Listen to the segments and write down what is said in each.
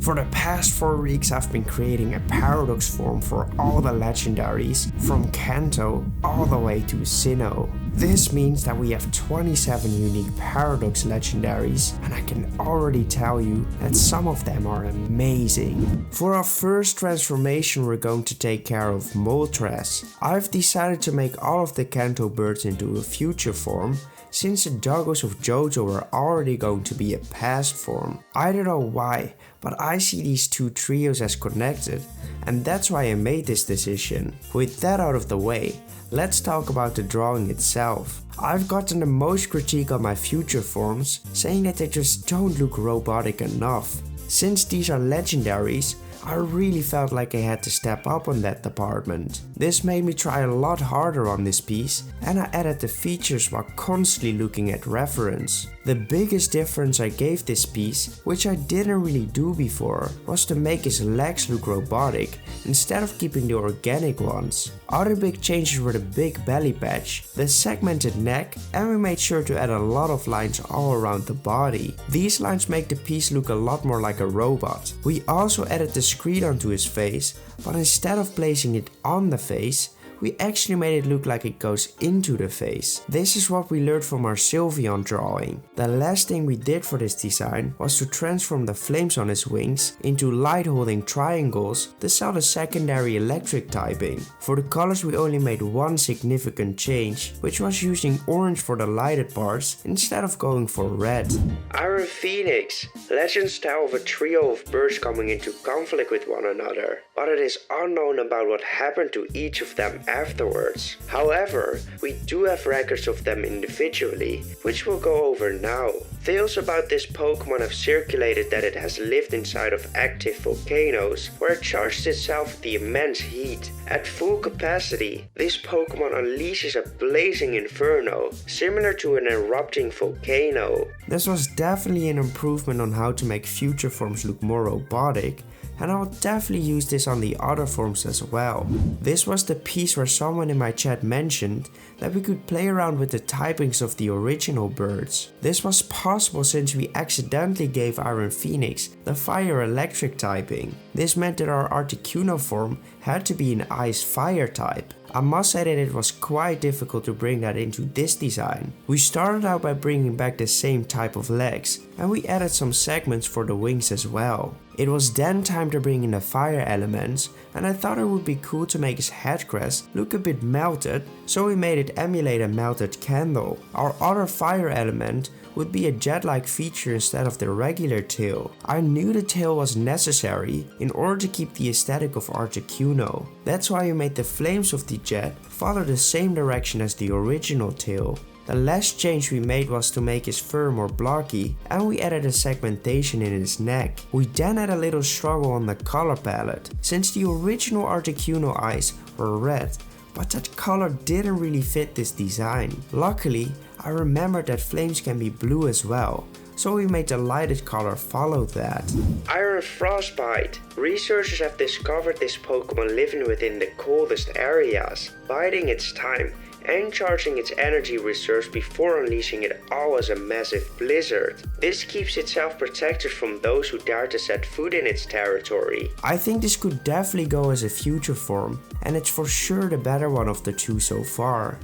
For the past 4 weeks I've been creating a paradox form for all the legendaries, from Kanto all the way to Sinnoh. This means that we have 27 unique paradox legendaries, and I can already tell you that some of them are amazing. For our first transformation we're going to take care of Moltres. I've decided to make all of the Kanto birds into a future form, since the doggos of JoJo were already going to be a past form. I don't know why, but I see these two trios as connected, and that's why I made this decision. With that out of the way, let's talk about the drawing itself. I've gotten the most critique on my future forms, saying that they just don't look robotic enough. Since these are legendaries, I really felt like I had to step up on that department. This made me try a lot harder on this piece, and I added the features while constantly looking at reference. The biggest difference I gave this piece, which I didn't really do before, was to make his legs look robotic instead of keeping the organic ones. Other big changes were the big belly patch, the segmented neck, and we made sure to add a lot of lines all around the body. These lines make the piece look a lot more like a robot. We also added the screen onto his face, but instead of placing it on the face, we actually made it look like it goes into the face. This is what we learned from our Sylveon drawing. The last thing we did for this design was to transform the flames on his wings into light holding triangles to sell the secondary electric typing. For the colors we only made one significant change, which was using orange for the lighted parts instead of going for red. Iron Phoenix. Legends tell of a trio of birds coming into conflict with one another, but it is unknown about what happened to each of them afterwards. However, we do have records of them individually, which we'll go over now. Tales about this Pokemon have circulated that it has lived inside of active volcanoes, where it charges itself with the immense heat. At full capacity, this Pokemon unleashes a blazing inferno, similar to an erupting volcano. This was definitely an improvement on how to make future forms look more robotic, and I'll definitely use this on the other forms as well. This was the piece where someone in my chat mentioned that we could play around with the typings of the original birds. This was possible since we accidentally gave Iron Phoenix the fire electric typing. This meant that our Articuno form had to be an ice fire type. I must say that it was quite difficult to bring that into this design. We started out by bringing back the same type of legs, and we added some segments for the wings as well. It was then time to bring in the fire elements, and I thought it would be cool to make his head crest look a bit melted, so we made it emulate a melted candle. Our other fire element would be a jet-like feature instead of the regular tail. I knew the tail was necessary in order to keep the aesthetic of Articuno. That's why we made the flames of the jet follow the same direction as the original tail. The last change we made was to make his fur more blocky, and we added a segmentation in his neck. We then had a little struggle on the color palette, since the original Articuno eyes were red, but that color didn't really fit this design. Luckily, I remembered that flames can be blue as well, so we made the lighted color follow that. Iron Frostbite. Researchers have discovered this Pokemon living within the coldest areas, biding its time and charging its energy reserves before unleashing it all as a massive blizzard. This keeps itself protected from those who dare to set foot in its territory. I think this could definitely go as a future form, and it's for sure the better one of the two so far.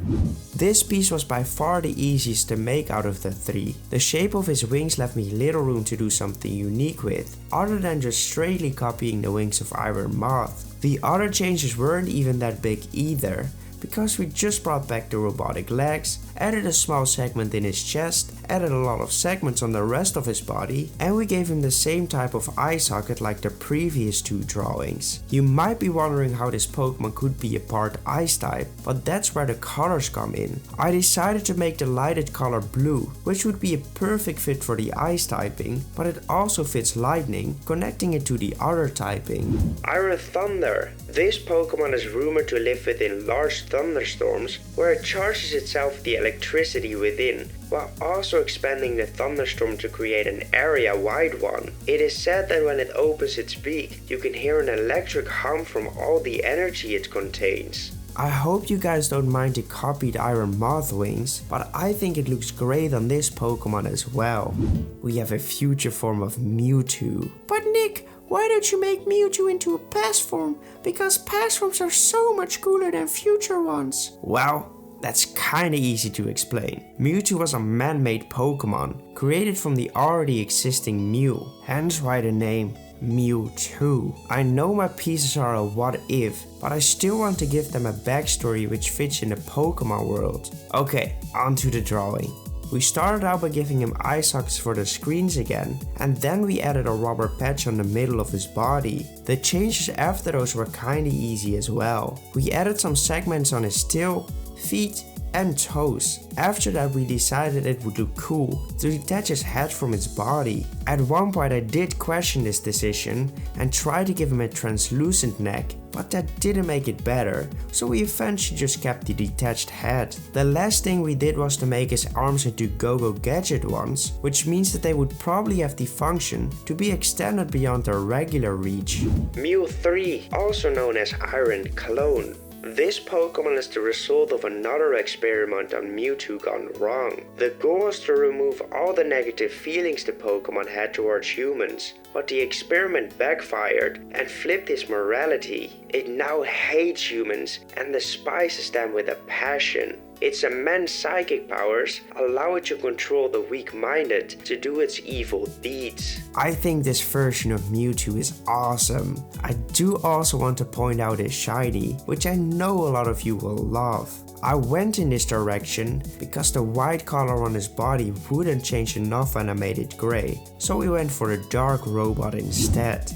This piece was by far the easiest to make out of the three. The shape of his wings left me little room to do something unique with, other than just straightly copying the wings of Iron Moth. The other changes weren't even that big either, because we just brought back the robotic legs, added a small segment in his chest, added a lot of segments on the rest of his body, and we gave him the same type of eye socket like the previous two drawings. You might be wondering how this Pokemon could be a part ice type, but that's where the colors come in. I decided to make the lighted color blue, which would be a perfect fit for the ice typing, but it also fits lightning, connecting it to the other typing. Iron Thunder. This Pokemon is rumored to live within large thunderstorms, where it charges itself with the electricity within, while also expanding the thunderstorm to create an area-wide one. It is said that when it opens its beak, you can hear an electric hum from all the energy it contains. I hope you guys don't mind the copied Iron Moth wings, but I think it looks great on this Pokemon as well. We have a future form of Mewtwo. But Nick, why don't you make Mewtwo into a past form? Because past forms are so much cooler than future ones. Well, that's kinda easy to explain. Mewtwo was a man-made Pokemon, created from the already existing Mew, hence why the name Mewtwo. I know my pieces are a what if, but I still want to give them a backstory which fits in the Pokemon world. Okay, on to the drawing. We started out by giving him eye sockets for the screens again, and then we added a rubber patch on the middle of his body. The changes after those were kinda easy as well. We added some segments on his tail, feet and toes. After that we decided it would look cool to detach his head from his body. At one point I did question this decision and tried to give him a translucent neck, but that didn't make it better, so we eventually just kept the detached head. The last thing we did was to make his arms into Go-Go Gadget ones, which means that they would probably have the function to be extended beyond their regular reach. Mew 3, also known as Iron Clone. This Pokemon is the result of another experiment on Mewtwo gone wrong. The goal was to remove all the negative feelings the Pokemon had towards humans, but the experiment backfired and flipped his morality. It now hates humans and despises them with a passion. Its immense psychic powers allow it to control the weak-minded to do its evil deeds. I think this version of Mewtwo is awesome. I do also want to point out his shiny, which I know a lot of you will love. I went in this direction because the white color on his body wouldn't change enough when I made it grey, so we went for a dark robot instead.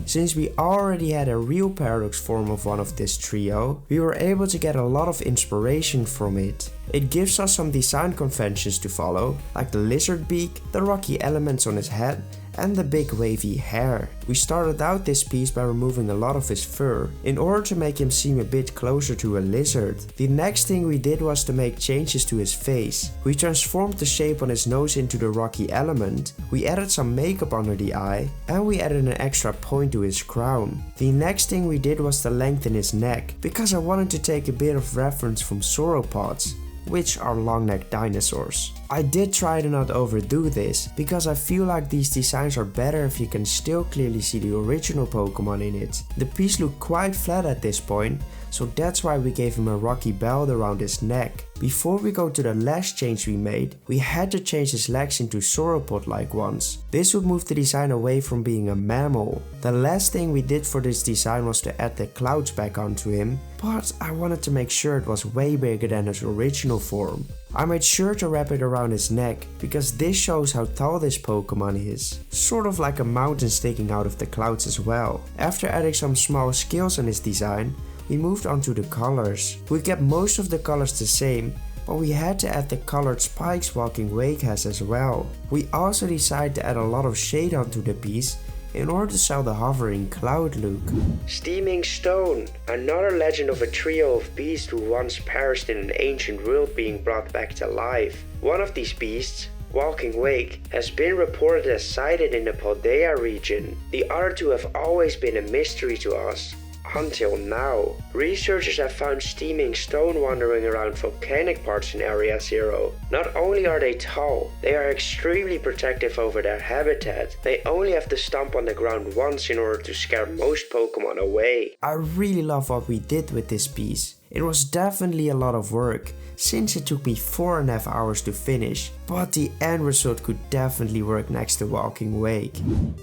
Since we already had a real Paradox form of one of this trio, we were able to get a lot of inspiration from it. It gives us some design conventions to follow, like the lizard beak, the rocky elements on his head, and the big wavy hair. We started out this piece by removing a lot of his fur, in order to make him seem a bit closer to a lizard. The next thing we did was to make changes to his face. We transformed the shape on his nose into the rocky element, we added some makeup under the eye, and we added an extra point to his crown. The next thing we did was to lengthen his neck, because I wanted to take a bit of reference from sauropods, which are long-necked dinosaurs. I did try to not overdo this, because I feel like these designs are better if you can still clearly see the original Pokemon in it. The piece looked quite flat at this point, so that's why we gave him a rocky belt around his neck. Before we go to the last change we made, we had to change his legs into sauropod-like ones. This would move the design away from being a mammal. The last thing we did for this design was to add the clouds back onto him, but I wanted to make sure it was way bigger than his original form. I made sure to wrap it around his neck, because this shows how tall this Pokemon is. Sort of like a mountain sticking out of the clouds as well. After adding some small scales on his design, we moved on to the colors. We kept most of the colors the same, but we had to add the colored spikes Walking Wake has as well. We also decided to add a lot of shade onto the piece in order to sell the hovering cloud look. Steaming Stone, another legend of a trio of beasts who once perished in an ancient world being brought back to life. One of these beasts, Walking Wake, has been reported as sighted in the Paldea region. The other two have always been a mystery to us. Until now, researchers have found Steaming Stone wandering around volcanic parts in Area Zero. Not only are they tall, they are extremely protective over their habitat. They only have to stomp on the ground once in order to scare most Pokemon away. I really love what we did with this piece. It was definitely a lot of work, since it took me 4.5 hours to finish, but the end result could definitely work next to Walking Wake.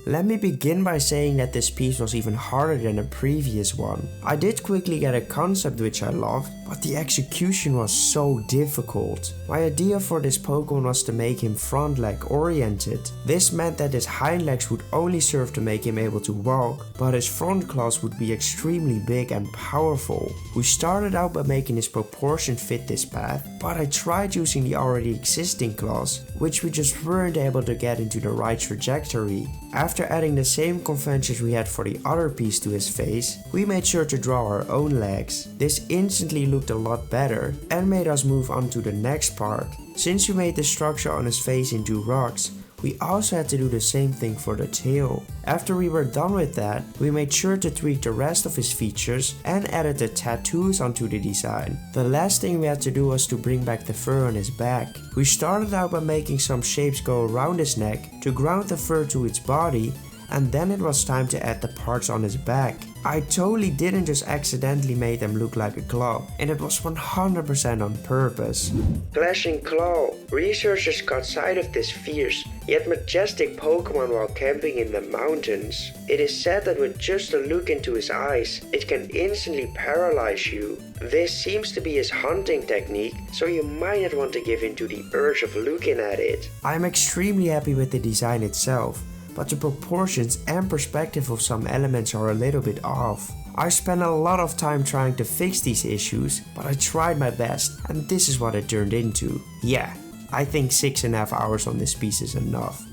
Let me begin by saying that this piece was even harder than the previous one. I did quickly get a concept which I loved, but the execution was so difficult. My idea for this Pokemon was to make him front leg oriented. This meant that his hind legs would only serve to make him able to walk, but his front claws would be extremely big and powerful. We started out by making his proportion fit this path, but I tried using the already existing claws, which we just weren't able to get into the right trajectory. After adding the same conventions we had for the other piece to his face, we made sure to draw our own legs. This instantly looked a lot better and made us move on to the next part. Since we made the structure on his face into rocks, We also had to do the same thing for the tail. After we were done with that, we made sure to tweak the rest of his features and added the tattoos onto the design. The last thing we had to do was to bring back the fur on his back. We started out by making some shapes go around his neck to ground the fur to its body, and then it was time to add the parts on his back. I totally didn't just accidentally make them look like a claw, and it was 100% on purpose. Clashing Claw. Researchers caught sight of this fierce yet majestic Pokemon while camping in the mountains. It is said that with just a look into his eyes, it can instantly paralyze you. This seems to be his hunting technique, so you might not want to give in to the urge of looking at it. I'm extremely happy with the design itself, but the proportions and perspective of some elements are a little bit off. I spent a lot of time trying to fix these issues, but I tried my best, and this is what it turned into. Yeah, I think 6.5 hours on this piece is enough.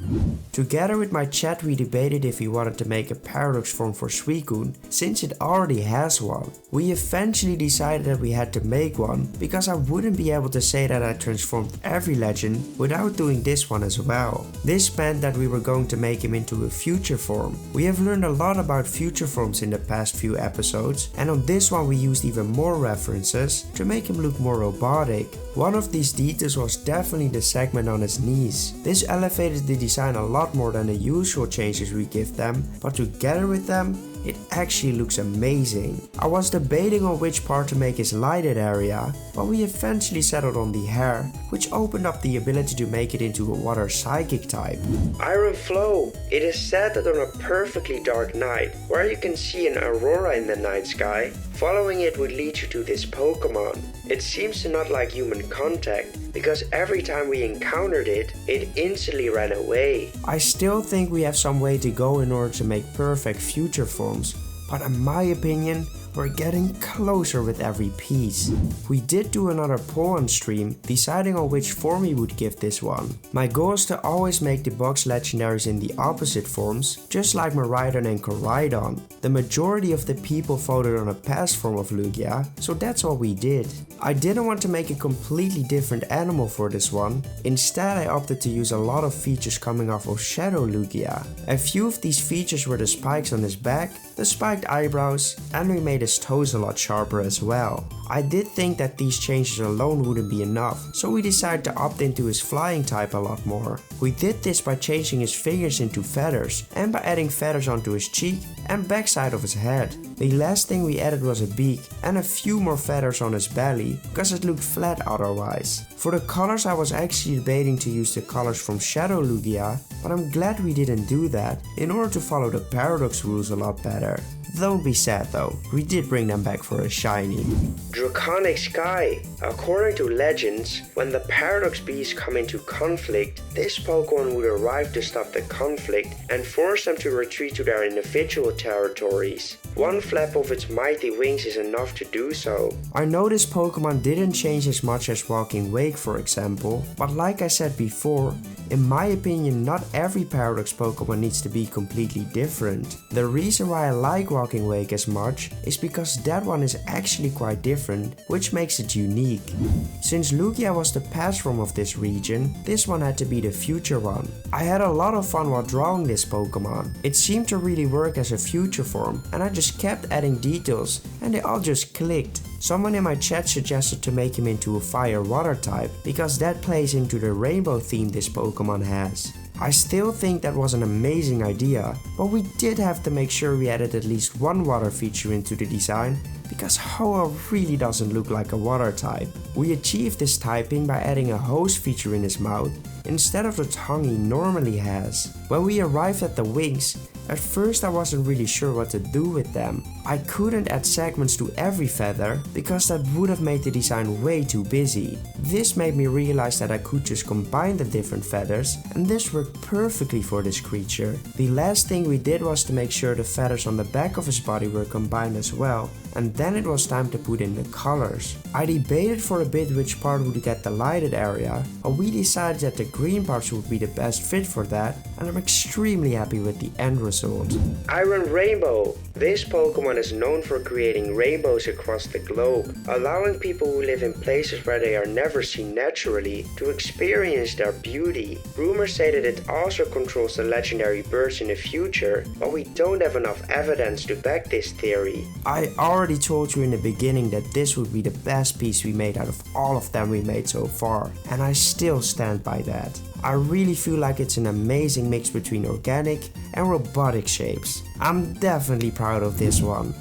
Together with my chat, we debated if we wanted to make a paradox form for Suicune, since it already has one. We eventually decided that we had to make one, because I wouldn't be able to say that I transformed every legend without doing this one as well. This meant that we were going to make him into a future form. We have learned a lot about future forms in the past few episodes, and on this one we used even more references to make him look more robotic. One of these details was definitely the segment on his knees. This elevated the design a lot more than the usual changes we give them, but together with them, it actually looks amazing. I was debating on which part to make his lighted area, but we eventually settled on the hair, which opened up the ability to make it into a water psychic type. Iron Flow. It is said that on a perfectly dark night, where you can see an aurora in the night sky, following it would lead you to this Pokemon. It seems to not like human contact, because every time we encountered it, it instantly ran away. I still think we have some way to go in order to make perfect future forms, but in my opinion, we're getting closer with every piece. We did do another poll on stream, deciding on which form we would give this one. My goal is to always make the box legendaries in the opposite forms, just like Miraidon and Koraidon. The majority of the people voted on a past form of Lugia, so that's what we did. I didn't want to make a completely different animal for this one. Instead, I opted to use a lot of features coming off of Shadow Lugia. A few of these features were the spikes on his back, the spiked eyebrows, and we made his toes a lot sharper as well. I did think that these changes alone wouldn't be enough, so we decided to opt into his flying type a lot more. We did this by changing his fingers into feathers and by adding feathers onto his cheek and backside of his head. The last thing we added was a beak and a few more feathers on his belly, because it looked flat otherwise. For the colors, I was actually debating to use the colors from Shadow Lugia, but I'm glad we didn't do that in order to follow the paradox rules a lot better. Don't be sad though, we did bring them back for a shiny. Draconic Sky. According to legends, when the Paradox Beasts come into conflict, this Pokemon would arrive to stop the conflict and force them to retreat to their individual territories. One flap of its mighty wings is enough to do so. I know this Pokemon didn't change as much as Walking Wake, for example, but like I said before, in my opinion, not every Paradox Pokemon needs to be completely different. The reason why I like Walking Wake as much is because that one is actually quite different, which makes it unique. Since Lugia was the past form of this region, this one had to be the future one. I had a lot of fun while drawing this Pokemon. It seemed to really work as a future form, and I just kept adding details and they all just clicked. Someone in my chat suggested to make him into a fire-water type, because that plays into the rainbow theme this Pokemon has. I still think that was an amazing idea, but we did have to make sure we added at least one water feature into the design, because Hoa really doesn't look like a water type. We achieved this typing by adding a hose feature in his mouth instead of the tongue he normally has. When we arrived at the wings, at first I wasn't really sure what to do with them. I couldn't add segments to every feather because that would have made the design way too busy. This made me realize that I could just combine the different feathers, and this worked perfectly for this creature. The last thing we did was to make sure the feathers on the back of his body were combined as well, and then it was time to put in the colors. I debated for a bit which part would get the lighted area, but we decided that the green parts would be the best fit for that, and I'm extremely happy with the end result. Iron Rainbow. This Pokemon is known for creating rainbows across the globe, allowing people who live in places where they are never seen naturally to experience their beauty. Rumors say that it also controls the legendary birds in the future, but we don't have enough evidence to back this theory. I already told you in the beginning that this would be the best piece we made out of all of them we made so far, and I still stand by that. I really feel like it's an amazing mix between organic and robotic shapes. I'm definitely proud of this one.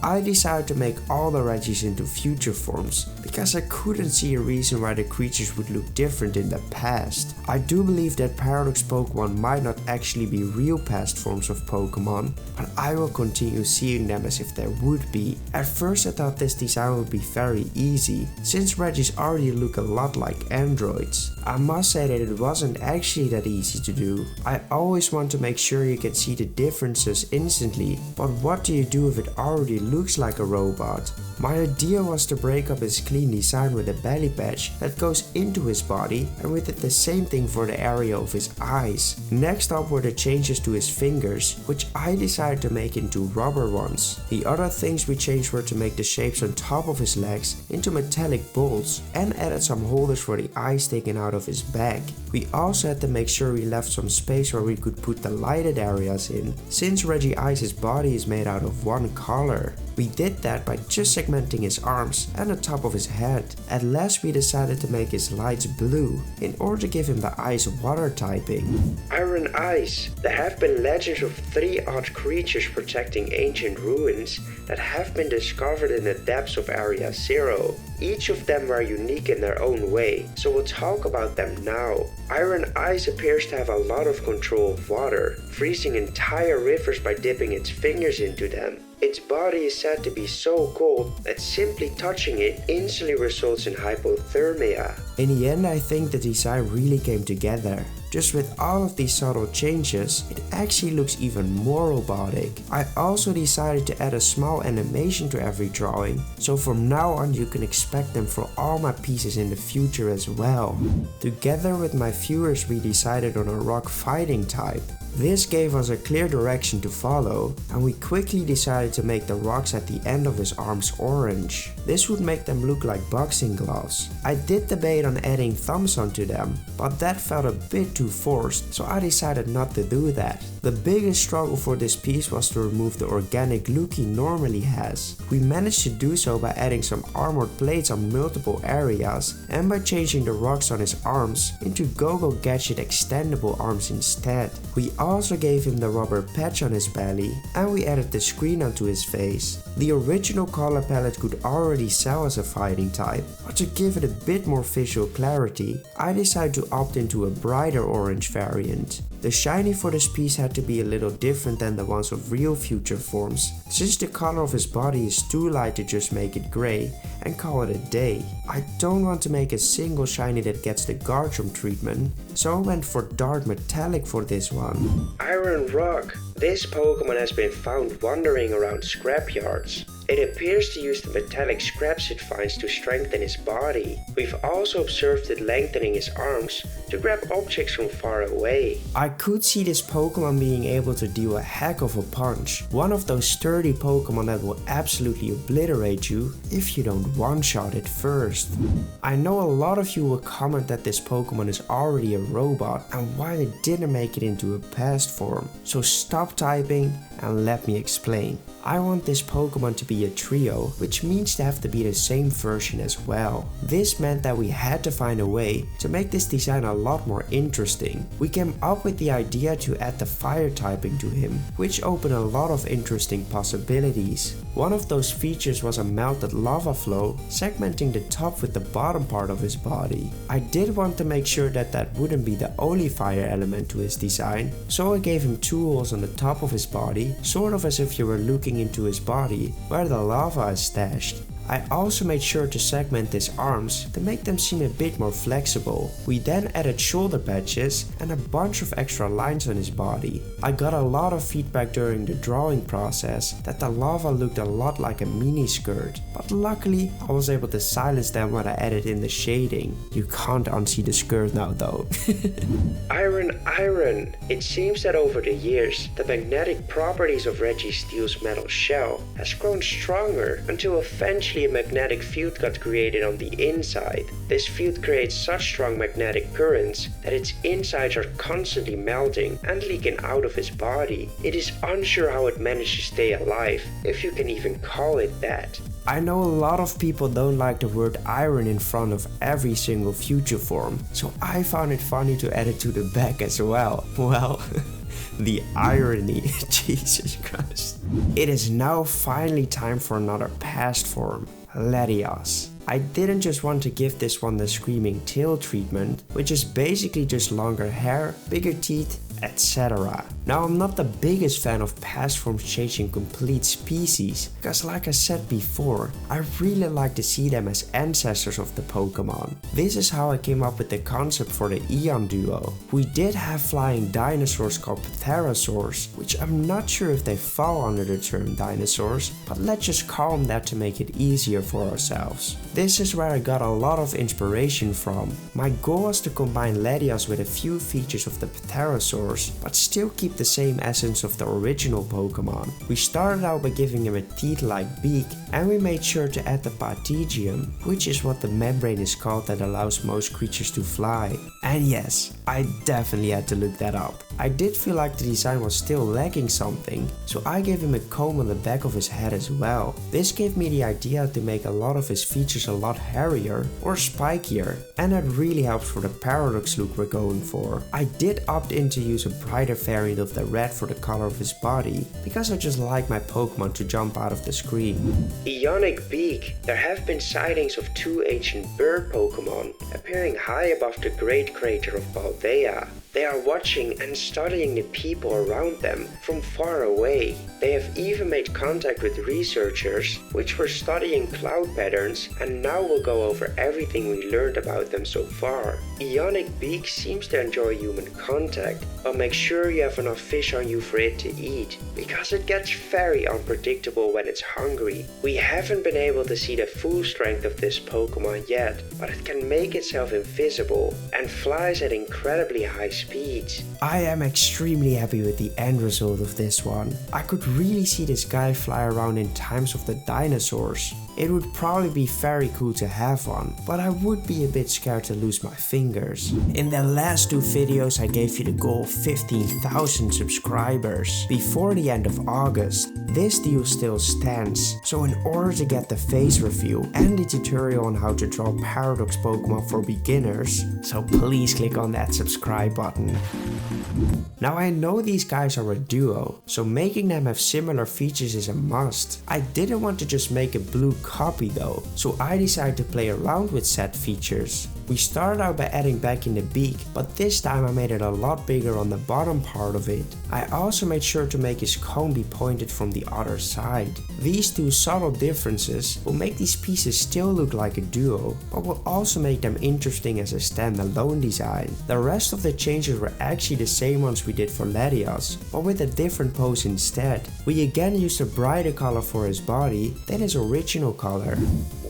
I decided to make all the Regis into future forms because I couldn't see a reason why the creatures would look different in the past. I do believe that Paradox Pokemon might not actually be real past forms of Pokemon, but I will continue seeing them as if there would be. At first I thought this design would be very easy, since Regis already look a lot like androids. I must say that it wasn't actually that easy to do. I always want to make sure you can see the differences instantly, but what do you do if it already looks like a robot? My idea was to break up his clean design with a belly patch that goes into his body, and we did the same thing for the area of his eyes. Next up were the changes to his fingers, which I decided to make into rubber ones. The other things we changed were to make the shapes on top of his legs into metallic bolts and added some holders for the eyes taken out of his back. We also had to make sure we left some space where we could put the lighted areas in, since Regice's body is made out of one color. We did that by just segmenting his arms and the top of his head. At last we decided to make his lights blue in order to give him the ice water typing. Iron Ice. There have been legends of 3 odd creatures protecting ancient ruins that have been discovered in the depths of Area Zero. Each of them were unique in their own way, so we'll talk about them now. Iron Ice appears to have a lot of control of water, freezing entire rivers by dipping its fingers into them. Its body is said to be so cold that simply touching it instantly results in hypothermia. In the end, I think the design really came together. Just with all of these subtle changes, it actually looks even more robotic. I also decided to add a small animation to every drawing, so from now on you can expect them for all my pieces in the future as well. Together with my viewers we decided on a rock fighting type. This gave us a clear direction to follow, and we quickly decided to make the rocks at the end of his arms orange. This would make them look like boxing gloves. I did debate on adding thumbs onto them, but that felt a bit too forced, so I decided not to do that. The biggest struggle for this piece was to remove the organic look he normally has. We managed to do so by adding some armored plates on multiple areas and by changing the rocks on his arms into Go-Go Gadget extendable arms instead. We also gave him the rubber patch on his belly, and we added the screen onto his face. The original color palette could already sell as a fighting type, but to give it a bit more visual clarity, I decided to opt into a brighter orange variant. The shiny for this piece had to be a little different than the ones of real future forms, since the color of his body is too light to just make it grey and call it a day. I don't want to make a single shiny that gets the Garchomp treatment, so I went for dark metallic for this one. Iron Rock. This Pokemon has been found wandering around scrapyards. It appears to use the metallic scraps it finds to strengthen his body. We've also observed it lengthening his arms to grab objects from far away. I could see this Pokemon being able to deal a heck of a punch. One of those sturdy Pokemon that will absolutely obliterate you if you don't one-shot it first. I know a lot of you will comment that this Pokemon is already a robot and why it didn't make it into a past form. So stop typing and let me explain. I want this Pokemon to be a trio, which means they have to be the same version as well. This meant that we had to find a way to make this design a lot more interesting. We came up with the idea to add the fire typing to him, which opened a lot of interesting possibilities. One of those features was a melted lava flow, segmenting the top with the bottom part of his body. I did want to make sure that that wouldn't be the only fire element to his design, so I gave him 2 holes on the top of his body, sort of as if you were looking into his body where the lava is stashed. I also made sure to segment his arms to make them seem a bit more flexible. We then added shoulder patches and a bunch of extra lines on his body. I got a lot of feedback during the drawing process that the lava looked a lot like a mini skirt, but luckily I was able to silence them when I added in the shading. You can't unsee the skirt now though. Iron! It seems that over the years, the magnetic properties of Reggie Steele's metal shell has grown stronger until eventually a magnetic field got created on the inside. This field creates such strong magnetic currents that its insides are constantly melting and leaking out of his body. It is unsure how it managed to stay alive, if you can even call it that. I know a lot of people don't like the word iron in front of every single future form, so I found it funny to add it to the back as well. Well, the irony, Jesus Christ. It is now finally time for another past form, Latias. I didn't just want to give this one the screaming tail treatment, which is basically just longer hair, bigger teeth, etc. Now I'm not the biggest fan of past forms changing complete species, because like I said before, I really like to see them as ancestors of the Pokemon. This is how I came up with the concept for the Eon duo. We did have flying dinosaurs called pterosaurs, which I'm not sure if they fall under the term dinosaurs, but let's just call them that to make it easier for ourselves. This is where I got a lot of inspiration from. My goal was to combine Latias with a few features of the pterosaurs, but still keep the same essence of the original Pokemon. We started out by giving him a teeth-like beak, and we made sure to add the Partigium, which is what the membrane is called that allows most creatures to fly. And yes, I definitely had to look that up. I did feel like the design was still lacking something, so I gave him a comb on the back of his head as well. This gave me the idea to make a lot of his features a lot hairier or spikier, and that really helps for the paradox look we're going for. I did opt in to use a brighter variant of the red for the color of his body, because I just like my Pokemon to jump out of the screen. Ionic Beak. There have been sightings of two ancient bird Pokemon appearing high above the Great Crater of Paldea. They are watching and studying the people around them from far away. They have even made contact with researchers which were studying cloud patterns, and now we'll go over everything we learned about them so far. Ionic Beak seems to enjoy human contact, but make sure you have enough fish on you for it to eat, because it gets very unpredictable when it's hungry. We haven't been able to see the full strength of this Pokemon yet, but it can make itself invisible and flies at incredibly high speeds. I am extremely happy with the end result of this one. I could really see this guy fly around in times of the dinosaurs. It would probably be very cool to have one, but I would be a bit scared to lose my fingers. In the last two videos I gave you the goal of 15,000 subscribers before the end of August. This deal still stands, so in order to get the face review and the tutorial on how to draw Paradox Pokemon for beginners, so please click on that subscribe button. Now I know these guys are a duo, so making them have similar features is a must. I didn't want to just make a blue copy though, so I decided to play around with said features. We started out by adding back in the beak, but this time I made it a lot bigger on the bottom part of it. I also made sure to make his comb be pointed from the other side. These two subtle differences will make these pieces still look like a duo, but will also make them interesting as a standalone design. The rest of the changes were actually the same ones we did for Latias, but with a different pose instead. We again used a brighter color for his body than his original color.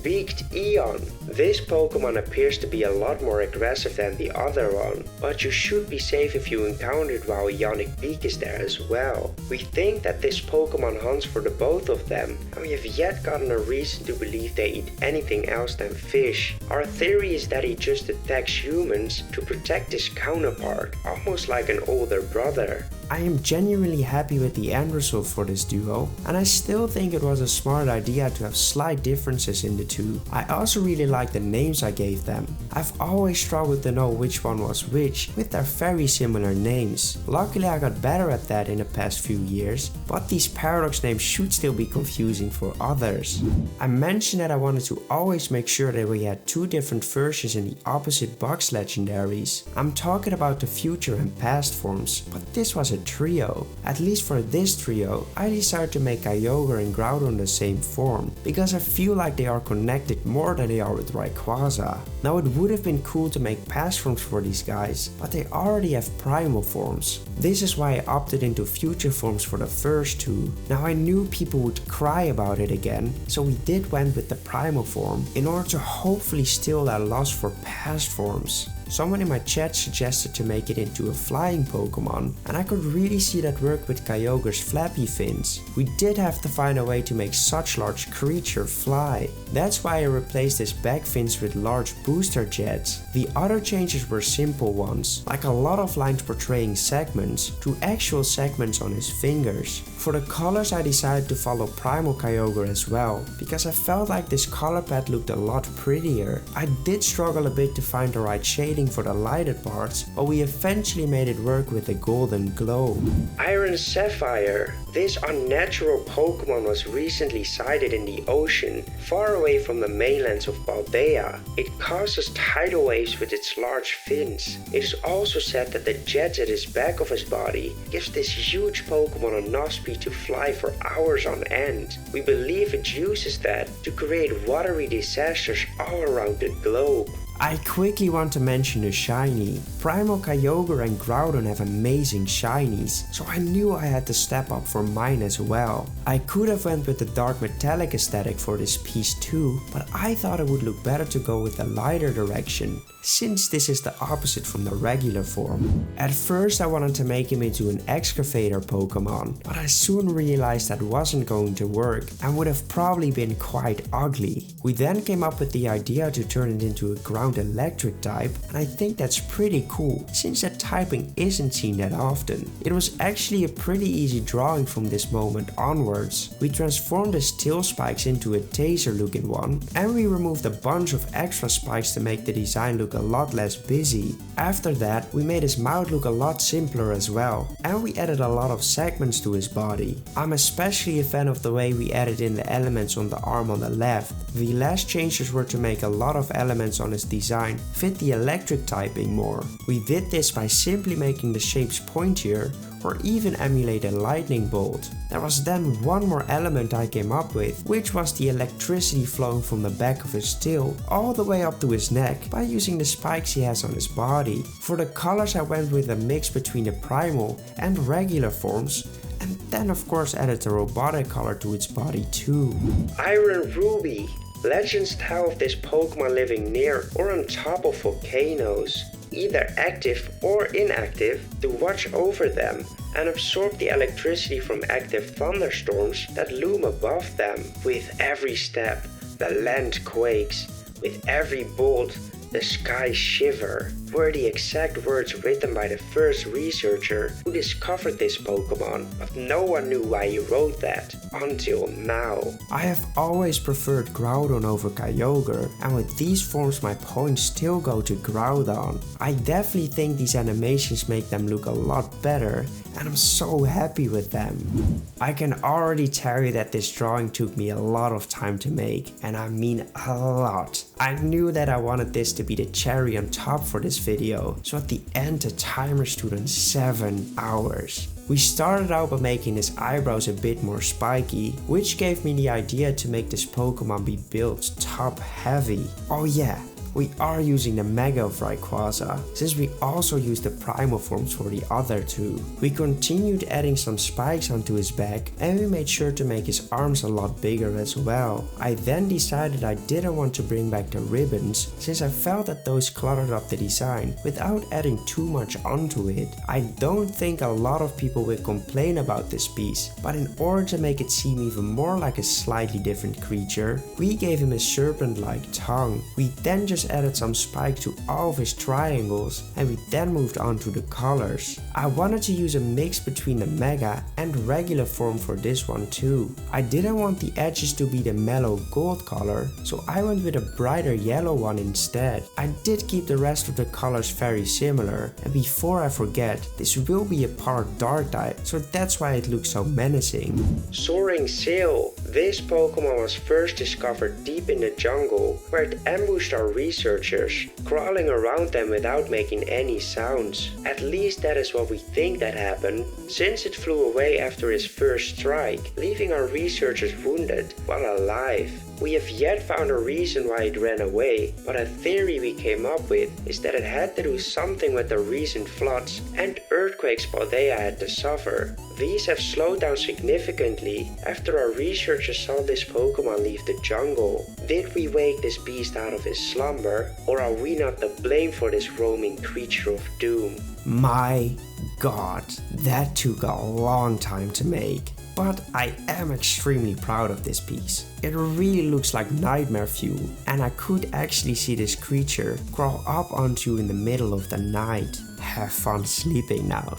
Beaked Eon. This Pokemon appears to be a lot more aggressive than the other one, but you should be safe if you encounter it while Ionic Beak is there as well. We think that this Pokemon hunts for the both of them, and we have yet gotten a reason to believe they eat anything else than fish. Our theory is that he just attacks humans to protect his counterpart, almost like an older brother. I am genuinely happy with the end result for this duo, and I still think it was a smart idea to have slight differences in the two. I also really like the names I gave them. I've always struggled to know which one was which with their very similar names. Luckily I got better at that in the past few years, but these paradox names should still be confusing for others. I mentioned that I wanted to always make sure that we had two different versions in the opposite box legendaries. I'm talking about the future and past forms, but this was a trio. At least for this trio, I decided to make Kyogre and Groudon the same form, because I feel like they are connected more than they are with Rayquaza. Now it would have been cool to make past forms for these guys, but they already have primal forms. This is why I opted into future forms for the first two. Now I knew people would cry about it again, so we did went with the primal form in order to hopefully steal that loss for past forms. Someone in my chat suggested to make it into a flying Pokemon, and I could really see that work with Kyogre's flappy fins. We did have to find a way to make such large creature fly. That's why I replaced his back fins with large booster jets. The other changes were simple ones, like a lot of lines portraying segments to actual segments on his fingers. For the colors I decided to follow Primal Kyogre as well, because I felt like this color palette looked a lot prettier. I did struggle a bit to find the right shading for the lighted parts, but we eventually made it work with the golden glow. Iron Sapphire. This unnatural Pokemon was recently sighted in the ocean, far away from the mainlands of Paldea. It causes tidal waves with its large fins. It is also said that the jets at his back of his body gives this huge Pokemon enough speed to fly for hours on end. We believe it uses that to create watery disasters all around the globe. I quickly want to mention the shiny. Primal Kyogre and Groudon have amazing shinies, so I knew I had to step up for mine as well. I could have went with the dark metallic aesthetic for this piece too, but I thought it would look better to go with the lighter direction, since this is the opposite from the regular form. At first I wanted to make him into an excavator Pokemon, but I soon realized that wasn't going to work and would have probably been quite ugly. We then came up with the idea to turn it into a ground electric type, and I think that's pretty cool since that typing isn't seen that often. It was actually a pretty easy drawing from this moment onwards. We transformed his tail spikes into a taser looking one, and we removed a bunch of extra spikes to make the design look a lot less busy. After that, we made his mouth look a lot simpler as well, and we added a lot of segments to his body. I'm especially a fan of the way we added in the elements on the arm on the left. The last changes were to make a lot of elements on his design fit the electric typing more. We did this by simply making the shapes pointier or even emulate a lightning bolt. There was then one more element I came up with, which was the electricity flowing from the back of his tail all the way up to his neck by using the spikes he has on his body. For the colors I went with a mix between the primal and regular forms, and then of course added the robotic color to its body too. Iron Ruby. Legends tell of this Pokemon living near or on top of volcanoes, either active or inactive, to watch over them and absorb the electricity from active thunderstorms that loom above them. With every step, the land quakes. With every bolt, the skies shiver, were the exact words written by the first researcher who discovered this Pokemon, but no one knew why he wrote that, until now. I have always preferred Groudon over Kyogre, and with these forms my points still go to Groudon. I definitely think these animations make them look a lot better, and I'm so happy with them. I can already tell you that this drawing took me a lot of time to make, and I mean a lot. I knew that I wanted this to be the cherry on top for this video, so at the end the timer stood on 7 hours. We started out by making his eyebrows a bit more spiky, which gave me the idea to make this Pokemon be built top heavy. Oh yeah, we are using the Mega of Rayquaza, since we also used the primal forms for the other two. We continued adding some spikes onto his back, and we made sure to make his arms a lot bigger as well. I then decided I didn't want to bring back the ribbons, since I felt that those cluttered up the design without adding too much onto it. I don't think a lot of people will complain about this piece, but in order to make it seem even more like a slightly different creature, we gave him a serpent-like tongue. We then just just added some spike to all of his triangles, and we then moved on to the colors. I wanted to use a mix between the mega and regular form for this one too. I didn't want the edges to be the mellow gold color, so I went with a brighter yellow one instead. I did keep the rest of the colors very similar, and before I forget, this will be a part dark type, so that's why it looks so menacing. Soaring Sail. This Pokemon was first discovered deep in the jungle, where it ambushed our researchers, crawling around them without making any sounds. At least that is what we think that happened, since it flew away after his first strike, leaving our researchers wounded while alive. We have yet found a reason why it ran away, but a theory we came up with is that it had to do something with the recent floods and earthquakes Paldea had to suffer. These have slowed down significantly after our researchers saw this Pokemon leave the jungle. Did we wake this beast out of his slumber, or are we not to blame for this roaming creature of doom? My god, that took a long time to make. But I am extremely proud of this piece. It really looks like nightmare fuel, and I could actually see this creature crawl up onto you in the middle of the night. Have fun sleeping now.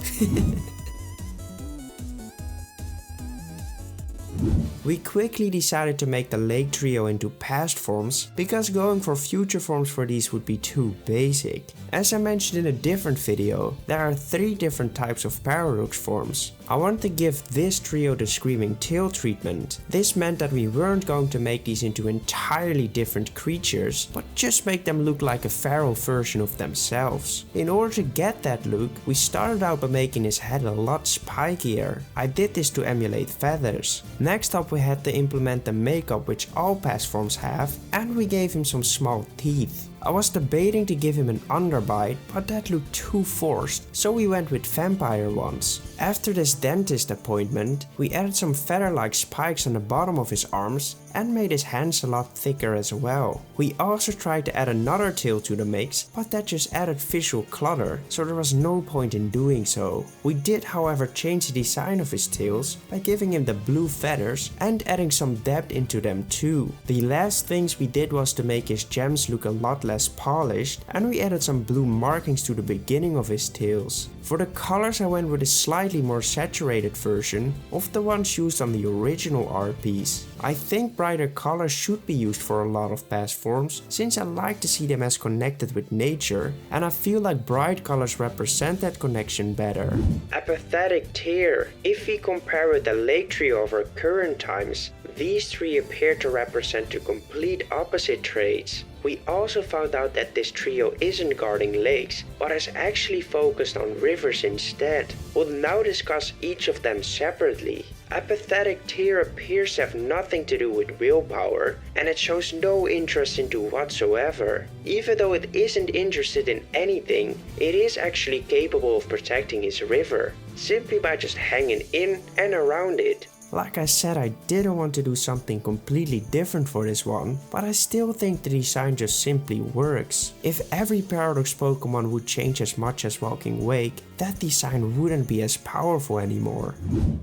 We quickly decided to make the Lake Trio into past forms, because going for future forms for these would be too basic. As I mentioned in a different video, there are 3 different types of Paradox forms. I wanted to give this trio the Screaming Tail treatment. This meant that we weren't going to make these into entirely different creatures, but just make them look like a feral version of themselves. In order to get that look, we started out by making his head a lot spikier. I did this to emulate feathers. Next up we had to implement the makeup which all past forms have, and we gave him some small teeth. I was debating to give him an underbite, but that looked too forced, so we went with vampire ones. After this dentist appointment, we added some feather-like spikes on the bottom of his arms and made his hands a lot thicker as well. We also tried to add another tail to the mix, but that just added visual clutter, so there was no point in doing so. We did however change the design of his tails by giving him the blue feathers and adding some depth into them too. The last things we did was to make his gems look a lot less polished, and we added some blue markings to the beginning of his tails. For the colors I went with a slightly more saturated version of the ones used on the original art piece. I think brighter colors should be used for a lot of past forms, since I like to see them as connected with nature, and I feel like bright colors represent that connection better. Apathetic Tear. If we compare with the Lake Trio of our current times, these 3 appear to represent 2 complete opposite traits. We also found out that this trio isn't guarding lakes, but is actually focused on rivers instead. We'll now discuss each of them separately. Apathetic Tear appears to have nothing to do with willpower, and it shows no interest into whatsoever. Even though it isn't interested in anything, it is actually capable of protecting his river, simply by just hanging in and around it. Like I said, I didn't want to do something completely different for this one, but I still think the design just simply works. If every Paradox Pokemon would change as much as Walking Wake, that design wouldn't be as powerful anymore.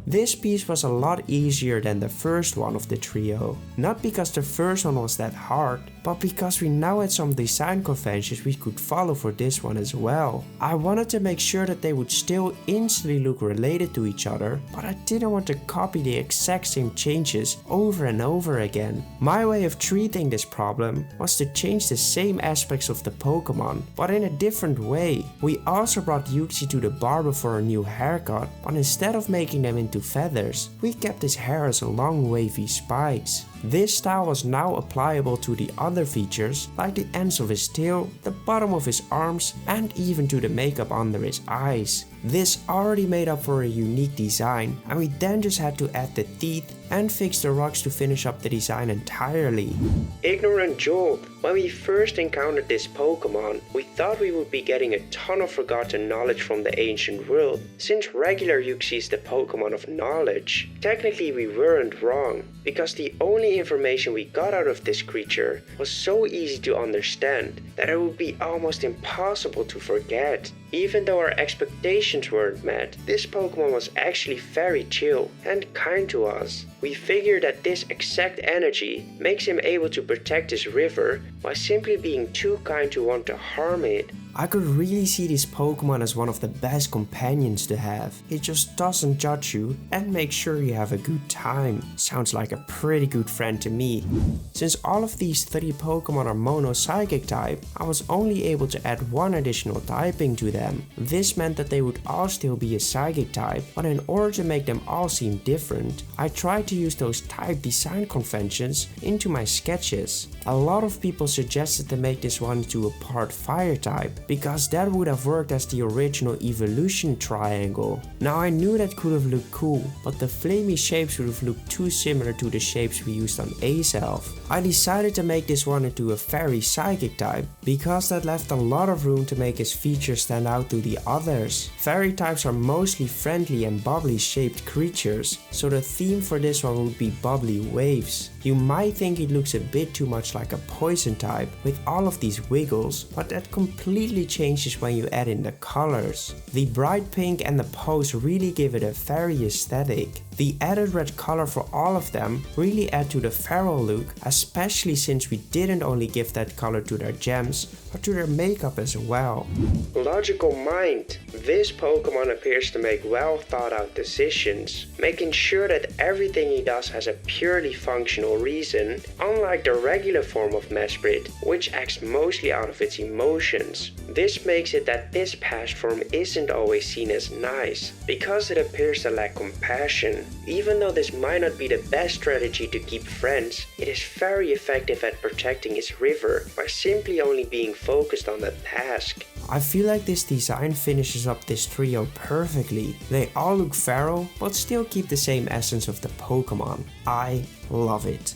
This piece was a lot easier than the first one of the trio. Not because the first one was that hard, but because we now had some design conventions we could follow for this one as well. I wanted to make sure that they would still instantly look related to each other, but I didn't want to copy the exact same changes over and over again. My way of treating this problem was to change the same aspects of the Pokemon, but in a different way. We also brought Yuxi to the barber for a new haircut, but instead of making them into feathers, we kept his hair as long wavy spikes. This style was now applicable to the other features, like the ends of his tail, the bottom of his arms, and even to the makeup under his eyes. This already made up for a unique design, and we then just had to add the teeth and fix the rocks to finish up the design entirely. Ignorant Jolt. When we first encountered this Pokemon, we thought we would be getting a ton of forgotten knowledge from the ancient world, since regular Yuxi is the Pokemon of knowledge. Technically we weren't wrong, because the only information we got out of this creature was so easy to understand that it would be almost impossible to forget. Even though our expectations weren't met, this Pokemon was actually very chill and kind to us. We figured that this exact energy makes him able to protect his river while simply being too kind to want to harm it. I could really see this Pokemon as one of the best companions to have. It just doesn't judge you and makes sure you have a good time. Sounds like a pretty good friend to me. Since all of these 3 Pokemon are mono psychic type, I was only able to add 1 additional typing to them. This meant that they would all still be a psychic type, but in order to make them all seem different, I tried to use those type design conventions into my sketches. A lot of people suggested to make this one into a part fire type, because that would have worked as the original evolution triangle. Now I knew that could have looked cool, but the flamey shapes would have looked too similar to the shapes we used on Azelf. I decided to make this one into a fairy psychic type, because that left a lot of room to make his features stand out to the others. Fairy types are mostly friendly and bubbly shaped creatures, so the theme for this one would be bubbly waves. You might think it looks a bit too much like a poison type with all of these wiggles, but that completely changes when you add in the colors. The bright pink and the pose really give it a fairy aesthetic. The added red color for all of them really add to the feral look, especially since we didn't only give that color to their gems, but to their makeup as well. Logical mind. This Pokemon appears to make well thought out decisions, making sure that everything he does has a purely functional reason, unlike the regular form of Mesprit, which acts mostly out of its emotions. This makes it that this past form isn't always seen as nice, because it appears to lack compassion. Even though this might not be the best strategy to keep friends, it is very effective at protecting his river by simply only being focused on the task. I feel like this design finishes up this trio perfectly. They all look feral, but still keep the same essence of the Pokemon. I love it.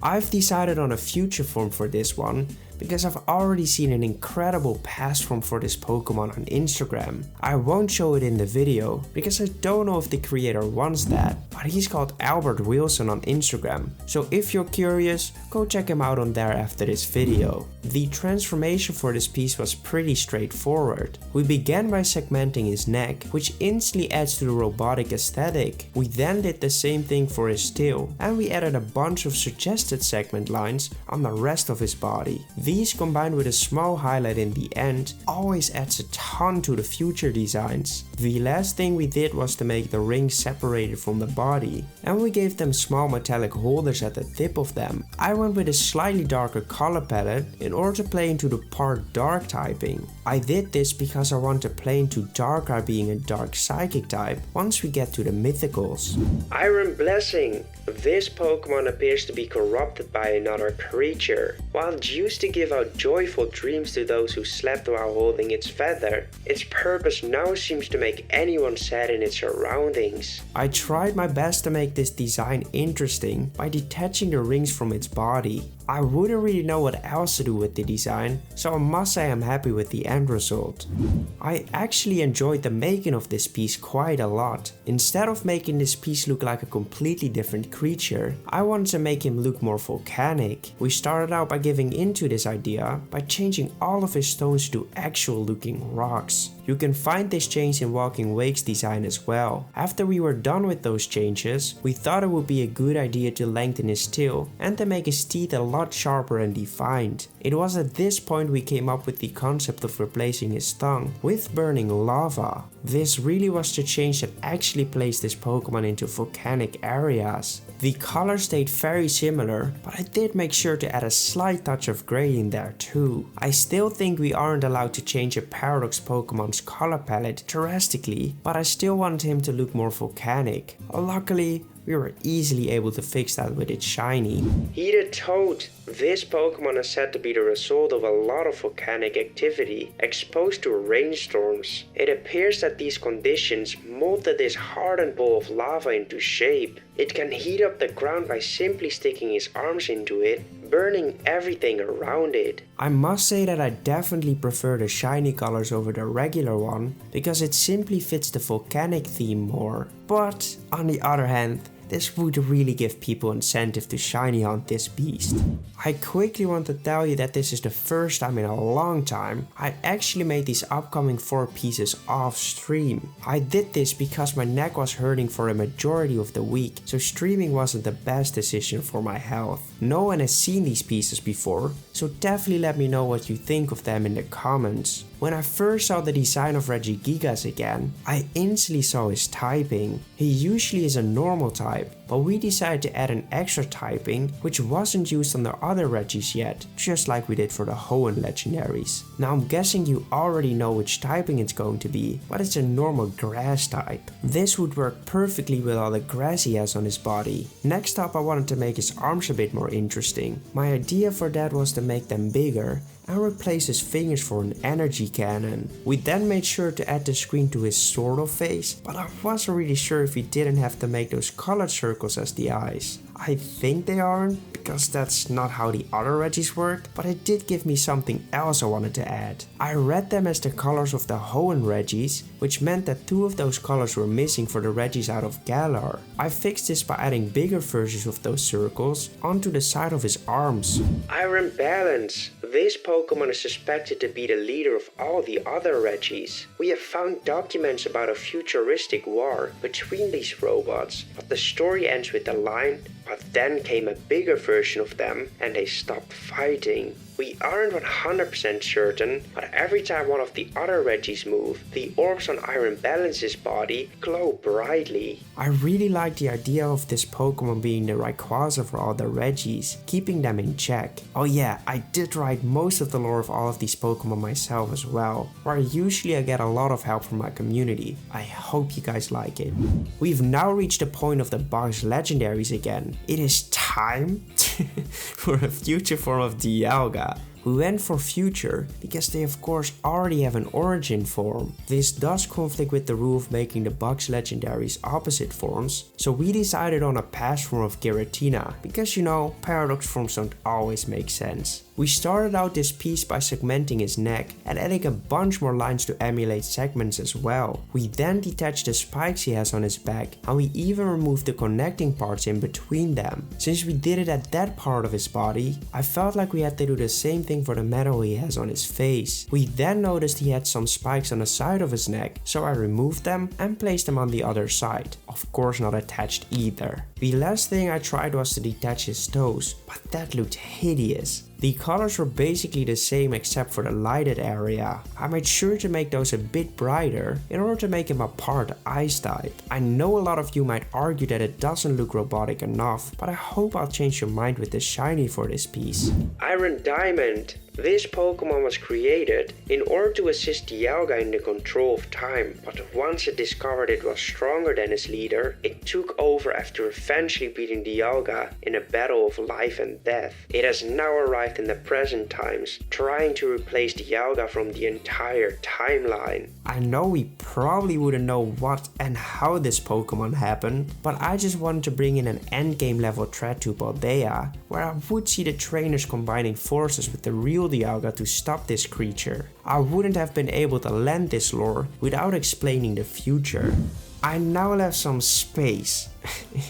I've decided on a future form for this one, because I've already seen an incredible past form for this Pokemon on Instagram. I won't show it in the video, because I don't know if the creator wants that, but he's called Albert Wilson on Instagram, so if you're curious, go check him out on there after this video. The transformation for this piece was pretty straightforward. We began by segmenting his neck, which instantly adds to the robotic aesthetic. We then did the same thing for his tail, and we added a bunch of suggested segment lines on the rest of his body. These combined with a small highlight in the end always adds a ton to the future designs. The last thing we did was to make the rings separated from the body, and we gave them small metallic holders at the tip of them. I went with a slightly darker color palette in order to play into the part dark typing. I did this because I want to play into Darkrai being a dark psychic type once we get to the mythicals. Iron Blessing. This Pokemon appears to be corrupted by another creature. While it used to give out joyful dreams to those who slept while holding its feather, its purpose now seems to make anyone sad in its surroundings. I tried my best to make this design interesting by detaching the rings from its body. I wouldn't really know what else to do with the design, so I must say I'm happy with the end result. I actually enjoyed the making of this piece quite a lot. Instead of making this piece look like a completely different creature, I wanted to make him look more volcanic. We started out by giving into this idea by changing all of his stones to actual looking rocks. You can find this change in Walking Wake's design as well. After we were done with those changes, we thought it would be a good idea to lengthen his tail and to make his teeth a lot sharper and defined. It was at this point we came up with the concept of replacing his tongue with burning lava. This really was the change that actually placed this Pokemon into volcanic areas. The color stayed very similar, but I did make sure to add a slight touch of gray in there too. I still think we aren't allowed to change a Paradox Pokemon's color palette drastically, but I still want him to look more volcanic. Luckily, we were easily able to fix that with its shiny. Heated Toad. This Pokemon is said to be the result of a lot of volcanic activity exposed to rainstorms. It appears that these conditions molded this hardened ball of lava into shape. It can heat up the ground by simply sticking its arms into it, burning everything around it. I must say that I definitely prefer the shiny colors over the regular one, because it simply fits the volcanic theme more. But on the other hand, This would really give people incentive to shiny hunt this beast. I quickly want to tell you that this is the first time in a long time I actually made these upcoming 4 pieces off stream. I did this because my neck was hurting for a majority of the week, so streaming wasn't the best decision for my health. No one has seen these pieces before, so definitely let me know what you think of them in the comments. When I first saw the design of Regigigas again, I instantly saw his typing. He usually is a normal type, but we decided to add an extra typing which wasn't used on the other Regis yet, just like we did for the Hoenn Legendaries. Now I'm guessing you already know which typing it's going to be, but it's a normal grass type. This would work perfectly with all the grass he has on his body. Next up, I wanted to make his arms a bit more interesting. My idea for that was to make them bigger and replace his fingers for an energy cannon. We then made sure to add the screen to his sort of face, but I wasn't really sure if we didn't have to make those colored circles as the eyes. I think they aren't, because that's not how the other Regis worked, but it did give me something else I wanted to add. I read them as the colors of the Hoenn Regis, which meant that 2 of those colors were missing for the Regis out of Galar. I fixed this by adding bigger versions of those circles onto the side of his arms. Iron Balance. This Pokemon is suspected to be the leader of all the other Regis. We have found documents about a futuristic war between these robots, but the story ends with the line, "But then came a bigger version of them and they stopped fighting." We aren't 100% certain, but every time one of the other Regis move, the orbs on Iron Balance's body glow brightly. I really like the idea of this Pokemon being the Rayquaza for all the Regis, keeping them in check. Oh yeah, I did write most of the lore of all of these Pokemon myself as well, where usually I get a lot of help from my community. I hope you guys like it. We've now reached the point of the box Legendaries again. It is time for a future form of Dialga. We went for future because they of course already have an origin form. This does conflict with the rule of making the box Legendaries opposite forms, so we decided on a past form of Giratina because you know, paradox forms don't always make sense. We started out this piece by segmenting his neck and adding a bunch more lines to emulate segments as well. We then detached the spikes he has on his back, and we even removed the connecting parts in between them. Since we did it at that part of his body, I felt like we had to do the same thing for the metal he has on his face. We then noticed he had some spikes on the side of his neck, so I removed them and placed them on the other side. Of course not attached either. The last thing I tried was to detach his toes, but that looked hideous. The colors were basically the same except for the lighted area. I made sure to make those a bit brighter in order to make him a part ice type. I know a lot of you might argue that it doesn't look robotic enough, but I hope I'll change your mind with the shiny for this piece. Iron Diamond. This Pokemon was created in order to assist Dialga in the control of time, but once it discovered it was stronger than its leader, it took over after eventually beating Dialga in a battle of life and death. It has now arrived in the present times, trying to replace Dialga from the entire timeline. I know we probably wouldn't know what and how this Pokemon happened, but I just wanted to bring in an endgame level threat to Paldea, where I would see the trainers combining forces with the real Dialga to stop this creature. I wouldn't have been able to land this lore without explaining the future. I now left some space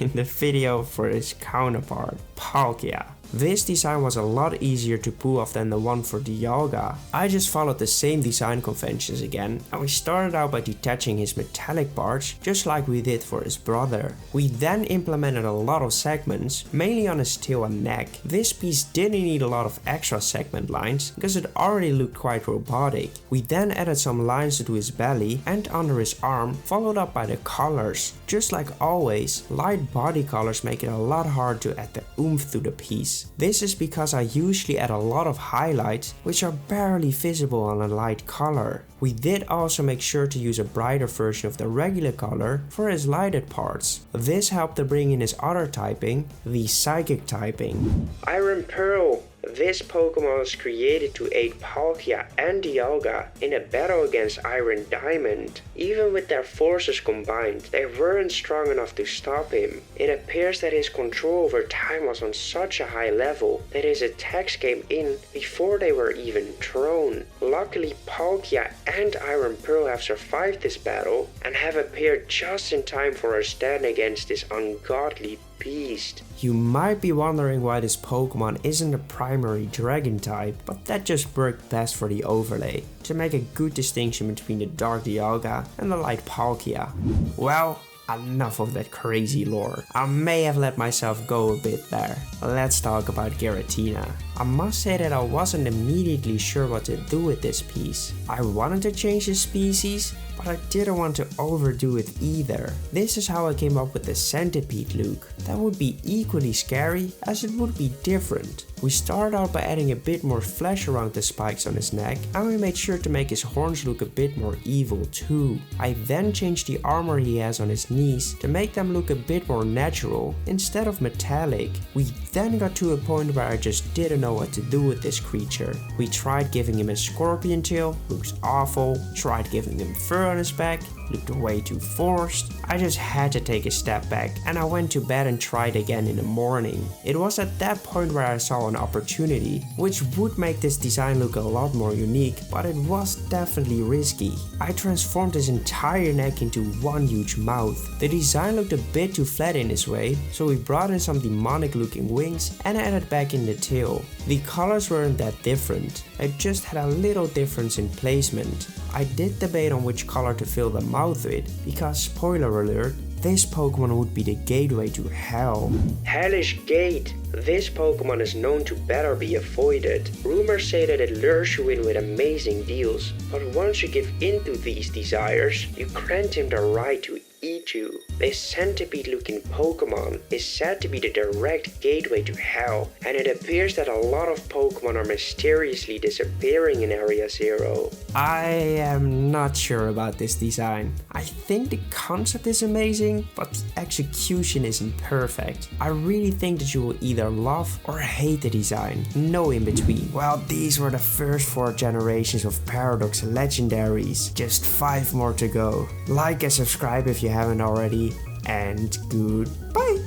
in the video for its counterpart, Palkia. This design was a lot easier to pull off than the one for Dialga. I just followed the same design conventions again, and we started out by detaching his metallic parts just like we did for his brother. We then implemented a lot of segments, mainly on his tail and neck. This piece didn't need a lot of extra segment lines because it already looked quite robotic. We then added some lines to his belly and under his arm, followed up by the colors. Just like always, light body colors make it a lot harder to add the oomph to the piece. This is because I usually add a lot of highlights which are barely visible on a light color. We did also make sure to use a brighter version of the regular color for his lighted parts. This helped to bring in his other typing, the psychic typing. Iron Pearl. This Pokemon was created to aid Palkia and Dialga in a battle against Iron Diamond. Even with their forces combined, they weren't strong enough to stop him. It appears that his control over time was on such a high level that his attacks came in before they were even thrown. Luckily, Palkia and Iron Pearl have survived this battle and have appeared just in time for a stand against this ungodly beast. You might be wondering why this Pokemon isn't a primary dragon type, but that just worked best for the overlay, to make a good distinction between the Dark Dialga and the Light Palkia. Well, enough of that crazy lore. I may have let myself go a bit there. Let's talk about Giratina. I must say that I wasn't immediately sure what to do with this piece. I wanted to change the species, but I didn't want to overdo it either. This is how I came up with the centipede look. That would be equally scary as it would be different. We started out by adding a bit more flesh around the spikes on his neck, and we made sure to make his horns look a bit more evil too. I then changed the armor he has on his knees to make them look a bit more natural instead of metallic. We then got to a point where I just didn't know what to do with this creature. We tried giving him a scorpion tail, looks awful. Tried giving him fur on his back, looked way too forced. I just had to take a step back, and I went to bed and tried again in the morning. It was at that point where I saw an opportunity, which would make this design look a lot more unique, but it was definitely risky. I transformed his entire neck into one huge mouth. The design looked a bit too flat in this way, so we brought in some demonic looking wings and added back in the tail. The colors weren't that different, it just had a little difference in placement. I did debate on which color to fill the mouth with, because spoiler alert, this Pokemon would be the gateway to hell. Hellish Gate. This Pokemon is known to better be avoided. Rumors say that it lures you in with amazing deals, but once you give in to these desires, you grant him the right to eat you. This centipede looking Pokemon is said to be the direct gateway to hell, and it appears that a lot of Pokemon are mysteriously disappearing in Area Zero. I am not sure about this design. I think the concept is amazing, but the execution isn't perfect. I really think that you will either love or hate the design, no in between. Well, these were the first 4 generations of Paradox Legendaries, just 5 more to go. Like and subscribe if you haven't already, and goodbye!